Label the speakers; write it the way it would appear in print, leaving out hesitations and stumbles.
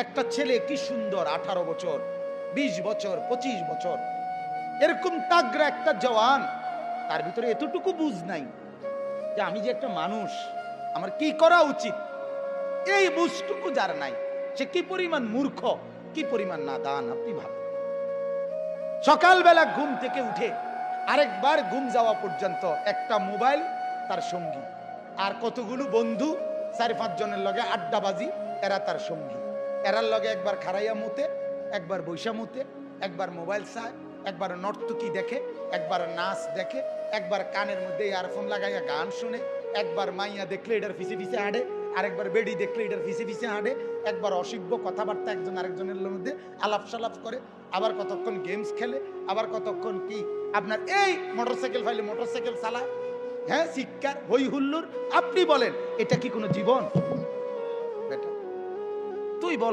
Speaker 1: একটা ছেলে কি সুন্দর, 18 বছর, 20 বছর, 25 বছর, এরকম তাগড়া একটা জওয়ান, তার ভিতরে এতটুকু বুঝ নাই যে আমি যে একটা মানুষ, আমার কি করা উচিত। এই বুঝটুকু যার নাই, সে কি পরিমাণ মূর্খ, কি পরিমাণ নাদান আপনি ভাবেন। সকালবেলা ঘুম থেকে উঠে আরেকবার ঘুম যাওয়া পর্যন্ত একটা মোবাইল তার সঙ্গী, আর কতগুলো বন্ধু 4-5 জনের লগে আড্ডাবাজি, এরা তার সঙ্গী। এরার লগে একবার খারাইয়া মতে, একবার বৈশা মতে, একবার মোবাইল চায়, একবার নর্তকী দেখে, একবার নাচ দেখে, একবার কানের মধ্যে ইয়ারফোন লাগাইয়া গান শুনে, একবার মাইয়া দেখলে এটার পিছে পিছে হাঁটে, আরেকবার বেডি দেখলে এটার পিছে পিছে হাঁটে, একবার অসভ্য কথাবার্তা একজন আরেকজনের মধ্যে আলাপ সালাপ করে, আবার কতক্ষণ গেমস খেলে, আবার কতক্ষণ কি আপনার এই মোটরসাইকেল ফাইলে মোটরসাইকেল চালায়, হ্যাঁ, শিক্ষার হই হুল্লোর। আপনি বলেন এটা কি কোনো জীবন? বেটা তুই বল।